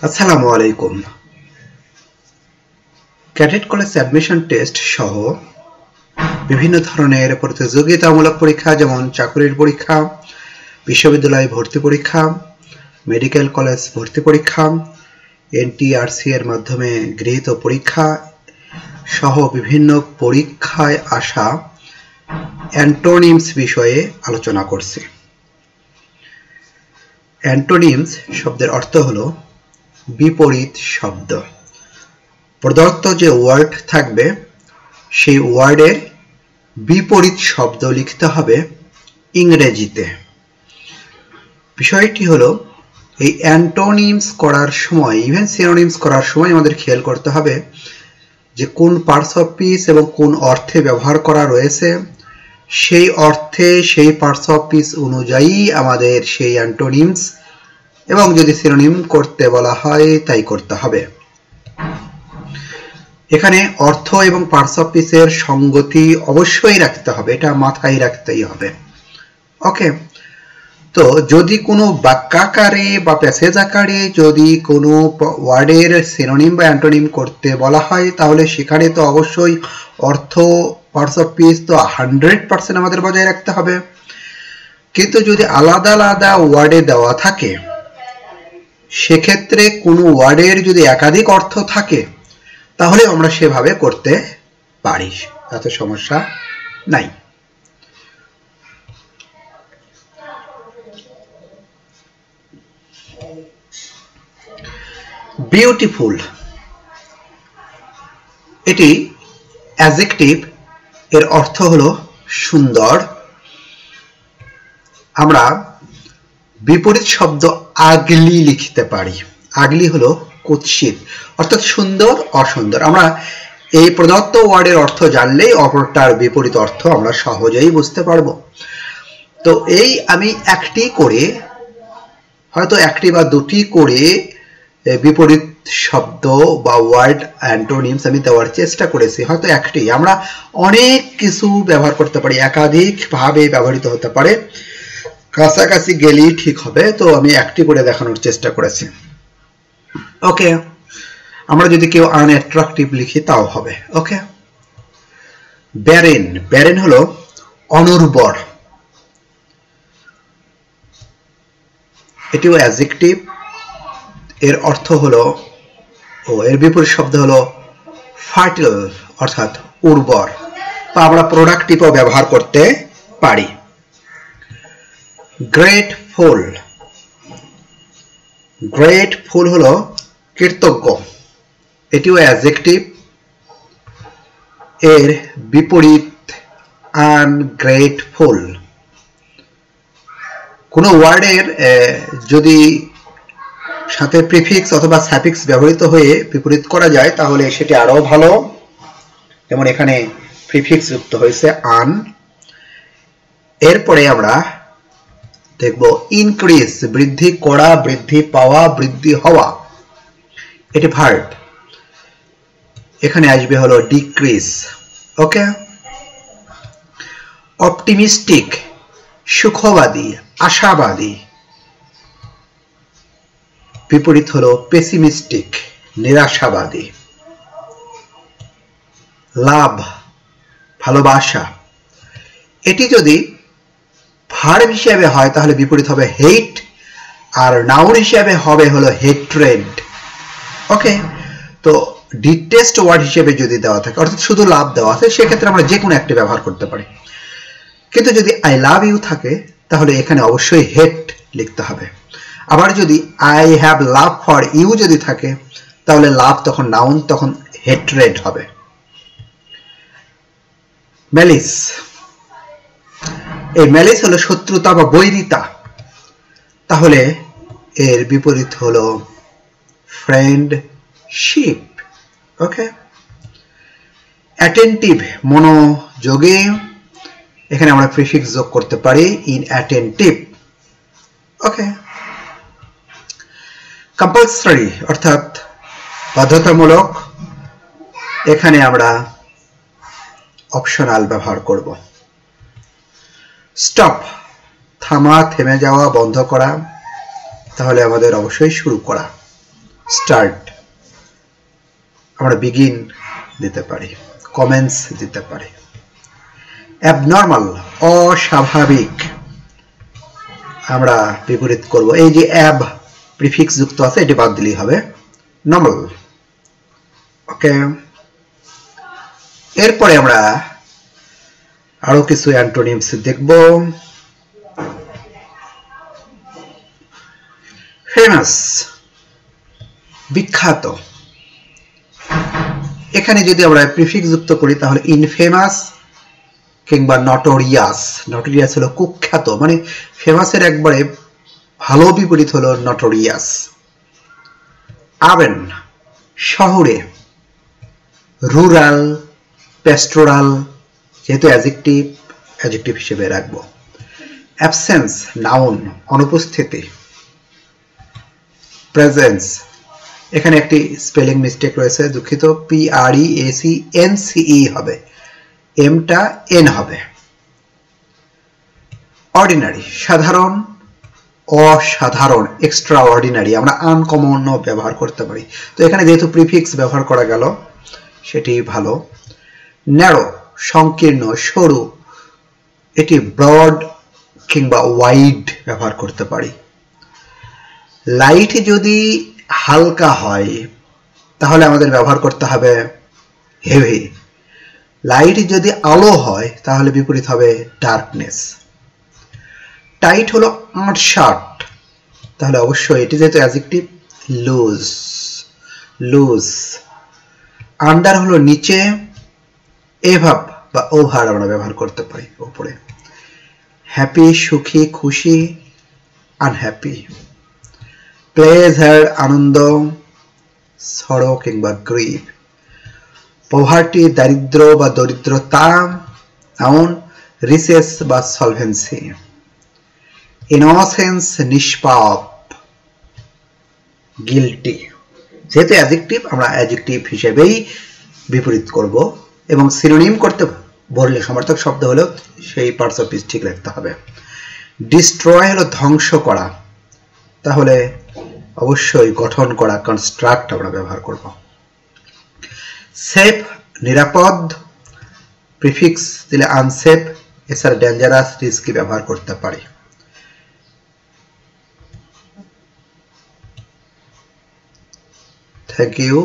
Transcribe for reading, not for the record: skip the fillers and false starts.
আসসালামু আলাইকুম। Cadet college admission test সহ বিভিন্ন ধরনের প্রতিযোগিতামূলক পরীক্ষা যেমন চাকরির পরীক্ষা, বিশ্ববিদ্যালয় ভর্তি পরীক্ষা, মেডিকেল কলেজ ভর্তি পরীক্ষা, এনটিআরসি এর মাধ্যমে গৃহীত পরীক্ষা সহ বিভিন্ন পরীক্ষায় আসা অ্যান্টোনিমস বিষয়ে আলোচনা করছি। অ্যান্টোনিমস শব্দের অর্থ হলো বিপরীত শব্দ। প্রদত্ত যে ওয়ার্ড থাকবে সেই ওয়ার্ডের বিপরীত শব্দ লিখতে হবে ইংরেজিতে। বিষয়টি হলো এই অ্যান্টোনিমস করার সময়, ইভেন সিনোনিমস করার সময় আমাদের খেয়াল করতে হবে যে কোন পার্টস অফ স্পিচ এবং কোন অর্থে ব্যবহার করা রয়েছে, সেই অর্থে সেই পার্টস অফ স্পিচ অনুযায়ী আমাদের সেই অ্যান্টোনিমস এবং যদি সিনোনিম করতে বলা হয় তাই করতে হবে। এখানে অর্থ এবং পার্টস অফ স্পিচের সঙ্গতি অবশ্যই রাখতে হবে, এটা মাথায় রাখতেই হবে। ওকে, তো যদি কোনো বাক্যাকারে বা প্যাসেজ আকারে যদি কোনো ওয়ার্ডের সিনোনিম বা অ্যান্টোনিম করতে বলা হয় তাহলে সেখানে তো অবশ্যই অর্থ, পার্টস অফ স্পিচ তো 100% আমাদের বজায় রাখতে হবে। কিন্তু যদি আলাদা আলাদা ওয়ার্ডে দেওয়া থাকে, সেক্ষেত্রে কোনো ওয়ার্ডের যদি একাধিক অর্থ থাকে তাহলে আমরা সেভাবে করতে পারি, তাতে সমস্যা নাই। বিউটিফুল এটি অ্যাডজেক্টিভ, এর অর্থ হলো সুন্দর। আমরা বিপরীত শব্দ আগলি লিখতে পারি। আগলি হলো কুৎসিত, অর্থাৎ সুন্দর, অসুন্দর। আমরা এই প্রদত্ত ওয়ার্ডের অর্থ জানলেই অপরটার বিপরীত অর্থ আমরা সহজেই বুঝতে পারবো। তো এই আমি একটি করে, হয়তো একটি বা দুটি করে বিপরীত শব্দ বা ওয়ার্ড অ্যান্টোনিমস আমি দেওয়ার চেষ্টা করেছি। হয়তো একটি, আমরা অনেক কিছু ব্যবহার করতে পারি, একাধিক ভাবে ব্যবহৃত হতে পারে, কাছাকাছি গেলেই ঠিক হবে। তো আমি একটি করে দেখানোর চেষ্টা করেছি। ওকে, আমরা যদি কেউ আনঅ্যাট্রাকটিভ লিখি তাও হবে। ওকে, ব্যারেন, ব্যারেন হলো অনুর্বর, এটিও অ্যাডজেক্টিভ, এর অর্থ হলো, এর বিপরীত শব্দ হলো ফার্টিল, অর্থাৎ উর্বর, বা আমরা প্রোডাক্টিভও ব্যবহার করতে পারি। গ্রেটফুল, গ্রেটফুল হলো কৃতজ্ঞ, এটিও অ্যাডজেক্টিভ, এর বিপরীত আনগ্রেটফুল। কোনো ওয়ার্ডের যদি সাথে প্রিফিক্স অথবা সাফিক্স ব্যবহৃত হয়ে বিপরীত করা যায় তাহলে সেটি আরো ভালো। যেমন এখানে প্রিফিক্স যুক্ত হয়েছে আন। এরপরে আমরা দেখব ইনক্রিজ, বৃদ্ধি করা, বৃদ্ধি পাওয়া, বৃদ্ধি হওয়া, এটি ভার্ব। এখানে আসবে হলো ডিক্রিজ। ওকে, অপটিমিস্টিক, সুখবাদী, আশাবাদী, বিপরীত হলো পেসিমিস্টিক, নিরাশাবাদী। লাভ, ভালোবাসা, এটি যদি ভার্ব হিসেবে হয় তাহলে বিপরীত হবে হেট, আর নাউন হিসেবে হবে হলো হেট্রেড। ওকে, তো ডিটেস্ট ওয়ার্ড হিসেবে যদি দেওয়া থাকে, অর্থাৎ শুধু লাভ দেওয়া আছে, সেক্ষেত্রে আমরা যে কোনো একটি ব্যবহার করতে পারি। কিন্তু যদি আই লাভ ইউ থাকে তাহলে এখানে অবশ্যই হেট লিখতে হবে। আবার যদি I have love for you যদি থাকে তাহলে লাভ তখন নাউন, তখন হেট্রেড হবে। ম্যালিস, এই ম্যালিস হলো শত্রুতা বা বৈরিতা, তাহলে এর বিপরীত হলো ফ্রেন্ডশিপ। ওকে, অ্যাটেন্টিভ, মনোযোগী, এখানে আমরা প্রিফিক্স যোগ করতে পারি ইনঅ্যাটেন্টিভ। ওকে, কম্পালসরি অর্থাৎ বাধ্যতামূলক, এখানে আমরা অপশনাল ব্যবহার করব। স্টপ, থামা, থেমে যাওয়া, বন্ধ করা, তাহলে আমাদের অবশ্যই শুরু করা। স্টার্ট, আমরা বিগিন দিতে পারি, কমেন্টস দিতে পারি। অ্যাবনর্মাল, অস্বাভাবিক, আমরা বিপরীত করব। এই যে অ্যাব প্রিফিক্স যুক্ত আছে, এটি বাদ দিলেই হবে নর্মাল। ওকে, এরপরে আমরা আরো কিছু অ্যান্টোনিমস দেখব। ফেমাস, বিখ্যাত। এখানে যদি আমরা প্রিফিক্স যুক্ত করি তাহলে ইনফেমাস কিংবা নটোরিয়াস। নটোরিয়াস হলো কুখ্যাত, মানে ফেমাসের একবারে ভালো বিপরীত হলো নটোরিয়াস। আরবান, শহরে। রুরাল, পেস্টোরাল, যেহেতু অ্যাডজেক্টিভ হিসেবে রাখবো। অ্যাবসেন্স, নাউন, অনুপস্থিতি। প্রেজেন্স, এখানে একটি স্পেলিং মিস্টেক রয়েছে, দুঃখিত, PREACNCE হবে, এমটা এন হবে। অর্ডিনারি, সাধারণ, অসাধারণ, এক্সট্রা অর্ডিনারি, আমরা আনকমন ব্যবহার করতে পারি। তো এখানে যেহেতু প্রিফিক্স ব্যবহার করা গেল সেটি ভালো। ন্যারো, সংকীর্ণ, সরু, এটি ব্রড কিংবা ওয়াইড ব্যবহার করতে পারি। লাইট যদি হালকা হয় তাহলে আমাদের ব্যবহার করতে হবে হেভি। লাইট যদি আলো হয় তাহলে বিপরীত হবে ডার্কনেস। টাইট হলো আঁটসাঁট, তাহলে অবশ্যই এটি যেহেতু অ্যাডজেক্টিভ, লুজ, লুজ। আন্ডার হলো নিচে, এভাব বা ওভার আমরা ব্যবহার করতে পারি উপরে। হ্যাপি, সুখী, খুশি, আনহ্যাপি। প্লেজার, আনন্দ, সরো কিংবা গ্রিভ। পভার্টি, দারিদ্র বা দরিদ্রতা, নাউন, রিসেস বা সলভেন্সি। ইনোসেন্স, নিষ্পাপ, গিল্টি। যেহেতু অ্যাডজেক্টিভ আমরা অ্যাডজেক্টিভ হিসেবেই বিপরীত করব, এবং সিনোনিম করতে বললে সমার্থক শব্দ হলেও সেই পার্টস অফ স্পিচ ঠিক রাখতে হবে। ডিস্ট্রয় হলো ধ্বংস করা, তাহলে অবশ্যই গঠন করা, কনস্ট্রাক্ট আমরা ব্যবহার করব। সেফ, নিরাপদ, প্রিফিক্স দিলে আনসেফ, এছাড়া ডেঞ্জারাস, রিস্কি ব্যবহার করতে পারি। Thank you.